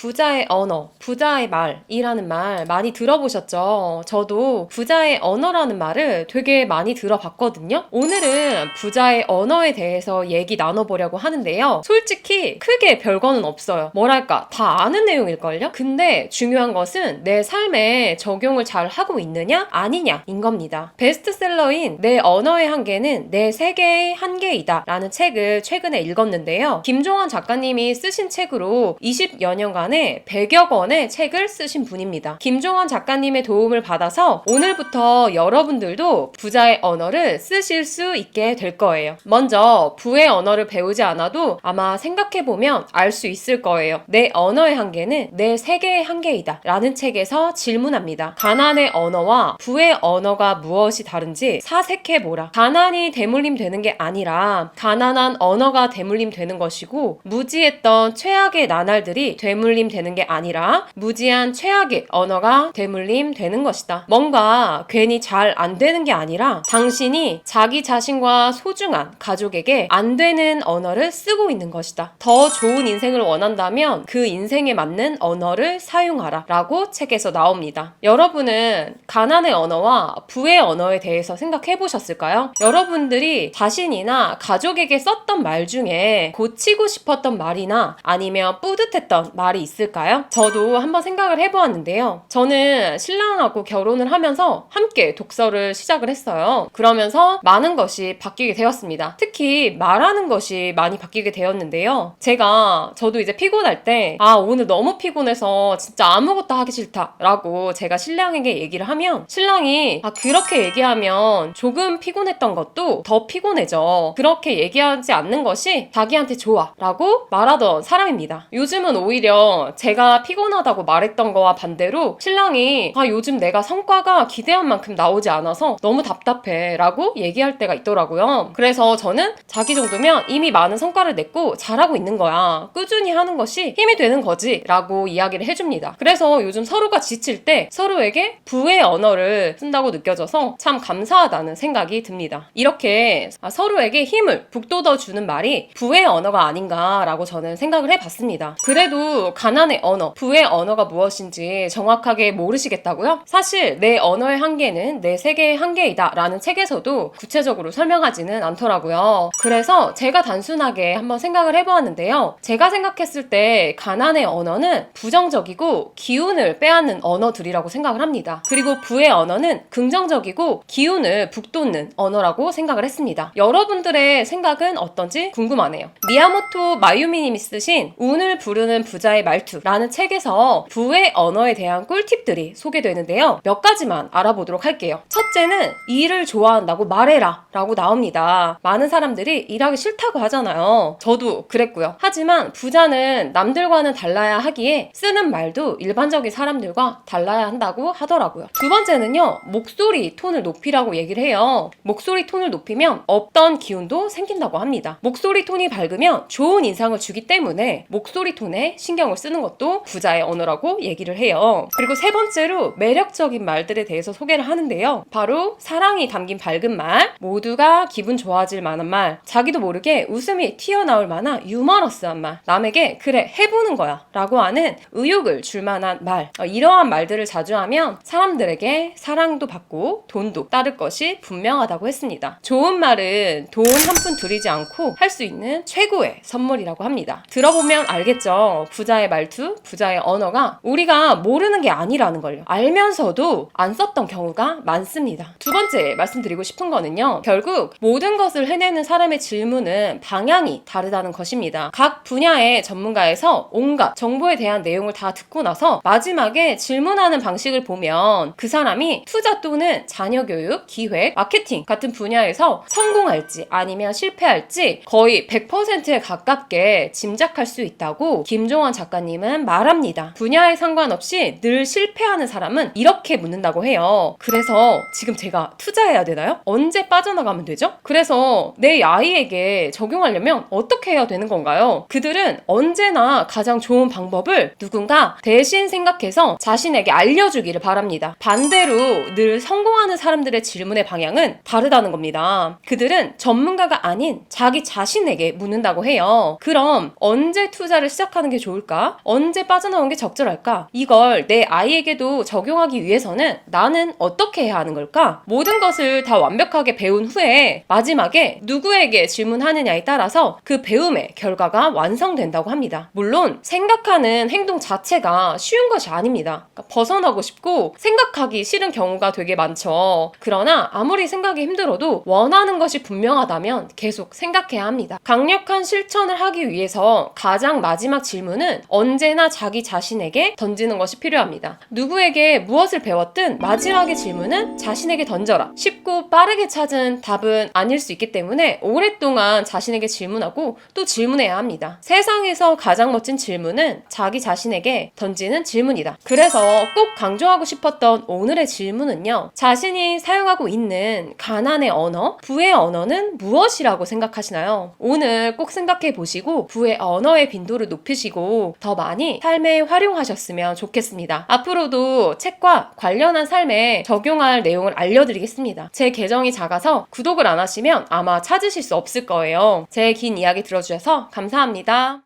부자의 언어, 부자의 말이라는 말 많이 들어보셨죠? 저도 부자의 언어라는 말을 되게 많이 들어봤거든요. 오늘은 부자의 언어에 대해서 얘기 나눠보려고 하는데요. 솔직히 크게 별거는 없어요. 뭐랄까, 다 아는 내용일걸요? 근데 중요한 것은 내 삶에 적용을 잘 하고 있느냐, 아니냐인 겁니다. 베스트셀러인 내 언어의 한계는 내 세계의 한계이다 라는 책을 최근에 읽었는데요. 김종원 작가님이 쓰신 책으로 20여 년간의 100여 권의 책을 쓰신 분입니다. 김종원 작가님의 도움을 받아서 오늘부터 여러분들도 부자의 언어를 쓰실 수 있게 될 거예요. 먼저 부의 언어를 배우지 않아도 아마 생각해보면 알 수 있을 거예요. 내 언어의 한계는 내 세계의 한계이다 라는 책에서 질문합니다. 가난의 언어와 부의 언어가 무엇이 다른지 사색해보라. 가난이 대물림 되는 게 아니라 가난한 언어가 대물림 되는 것이고, 무지했던 최악의 나날들이 되물림 되는 게 아니라 무지한 최악의 언어가 되물림 되는 것이다. 뭔가 괜히 잘 안 되는 게 아니라 당신이 자기 자신과 소중한 가족에게 안 되는 언어를 쓰고 있는 것이다. 더 좋은 인생을 원한다면 그 인생에 맞는 언어를 사용하라 라고 책에서 나옵니다. 여러분은 가난의 언어와 부의 언어에 대해서 생각해 보셨을까요? 여러분들이 자신이나 가족에게 썼던 말 중에 고치고 싶었던 말이나 아니면 뿌듯했던 말이 있을까요? 저도 한번 생각을 해보았는데요. 저는 신랑하고 결혼을 하면서 함께 독서를 시작을 했어요. 그러면서 많은 것이 바뀌게 되었습니다. 특히 말하는 것이 많이 바뀌게 되었는데요. 저도 이제 피곤할 때 오늘 너무 피곤해서 진짜 아무것도 하기 싫다 라고 제가 신랑에게 얘기를 하면 신랑이 그렇게 얘기하면 조금 피곤했던 것도 더 피곤해져. 그렇게 얘기하지 않는 것이 자기한테 좋아 라고 말하던 사람입니다. 요즘은 오히려 제가 피곤하다고 말했던 거와 반대로 신랑이 요즘 내가 성과가 기대한 만큼 나오지 않아서 너무 답답해 라고 얘기할 때가 있더라고요. 그래서 저는 자기 정도면 이미 많은 성과를 냈고 잘하고 있는 거야. 꾸준히 하는 것이 힘이 되는 거지 라고 이야기를 해줍니다. 그래서 요즘 서로가 지칠 때 서로에게 부의 언어를 쓴다고 느껴져서 참 감사하다는 생각이 듭니다. 이렇게 서로에게 힘을 북돋워주는 말이 부의 언어가 아닌가라고 저는 생각을 해봤습니다. 그래도 가난의 언어, 부의 언어가 무엇인지 정확하게 모르시겠다고요? 사실 내 언어의 한계는 내 세계의 한계이다 라는 책에서도 구체적으로 설명하지는 않더라고요. 그래서 제가 단순하게 한번 생각을 해보았는데요. 제가 생각했을 때 가난의 언어는 부정적이고 기운을 빼앗는 언어들이라고 생각을 합니다. 그리고 부의 언어는 긍정적이고 기운을 북돋는 언어라고 생각을 했습니다. 여러분들의 생각은 어떤지 궁금하네요. 미야모토 마유미님이 쓰신 운을 부르는 부자의 말투라는 책에서 부의 언어에 대한 꿀팁들이 소개되는데요. 몇 가지만 알아보도록 할게요. 첫째는 일을 좋아한다고 말해라 라고 나옵니다. 많은 사람들이 일하기 싫다고 하잖아요. 저도 그랬고요. 하지만 부자는 남들과는 달라야 하기에 쓰는 말도 일반적인 사람들과 달라야 한다고 하더라고요. 두 번째는요, 목소리 톤을 높이라고 얘기를 해요. 목소리 톤을 높이면 없던 기운도 생긴다고 합니다. 목소리 톤이 밝으면 좋은 인상을 주기 때문에 목소리 톤에 신경을 쓰는 것도 부자의 언어라고 얘기를 해요. 그리고 세 번째로 매력적인 말들에 대해서 소개를 하는데요. 바로 사랑이 담긴 밝은 말, 모두가 기분 좋아질 만한 말, 자기도 모르게 웃음이 튀어나올 만한 유머러스한 말, 남에게 그래 해보는 거야 라고 하는 의욕을 줄 만한 말, 이러한 말들을 자주 하면 사람들에게 사랑도 받고 돈도 따를 것이 분명하다고 했습니다. 좋은 말은 돈 한 푼 들이지 않고 할 수 있는 최고의 선물이라고 합니다. 들어보면 알겠죠? 부자의 말투, 부자의 언어가 우리가 모르는 게 아니라는 걸요. 알면서도 안 썼던 경우가 많습니다. 두 번째 말씀드리고 싶은 거는요, 결국 모든 것을 해내는 사람의 질문은 방향이 다르다는 것입니다. 각 분야의 전문가에서 온갖 정보에 대한 내용을 다 듣고 나서 마지막에 질문하는 방식을 보면 그 사람이 투자 또는 자녀 교육, 기획, 마케팅 같은 분야에서 성공할지 아니면 실패할지 거의 100%에 가깝게 짐작할 수 있다고 김종원 작가님은 말합니다. 분야에 상관없이 늘 실패하는 사람은 이렇게 묻는다고 해요. 그래서 지금 제가 투자해야 되나요? 언제 빠져나가면 되죠? 그래서 내 아이에게 적용하려면 어떻게 해야 되는 건가요? 그들은 언제나 가장 좋은 방법을 누군가 대신 생각해서 자신에게 알려주기를 바랍니다. 반대로 늘 성공하는 사람들의 질문의 방향은 다르다는 겁니다. 그들은 전문가가 아닌 자기 자신에게 묻는다고 해요. 그럼 언제 투자를 시작하는 게 좋을까? 언제 빠져나온 게 적절할까? 이걸 내 아이에게도 적용하기 위해서는 나는 어떻게 해야 하는 걸까? 모든 것을 다 완벽하게 배운 후에 마지막에 누구에게 질문하느냐에 따라서 그 배움의 결과가 완성된다고 합니다. 물론 생각하는 행동 자체가 쉬운 것이 아닙니다. 그러니까 벗어나고 싶고 생각하기 싫은 경우가 되게 많죠. 그러나 아무리 생각이 힘들어도 원하는 것이 분명하다면 계속 생각해야 합니다. 강력한 실천을 하기 위해서 가장 마지막 질문은 언제나 자기 자신에게 던지는 것이 필요합니다. 누구에게 무엇을 배웠든 마지막의 질문은 자신에게 던져라. 쉽고 빠르게 찾은 답은 아닐 수 있기 때문에 오랫동안 자신에게 질문하고 또 질문해야 합니다. 세상에서 가장 멋진 질문은 자기 자신에게 던지는 질문이다. 그래서 꼭 강조하고 싶었던 오늘의 질문은요. 자신이 사용하고 있는 가난의 언어, 부의 언어는 무엇이라고 생각하시나요? 오늘 꼭 생각해 보시고 부의 언어의 빈도를 높이시고 더 많이 삶에 활용하셨으면 좋겠습니다. 앞으로도 책과 관련한 삶에 적용할 내용을 알려드리겠습니다. 제 계정이 작아서 구독을 안 하시면 아마 찾으실 수 없을 거예요. 제 긴 이야기 들어주셔서 감사합니다.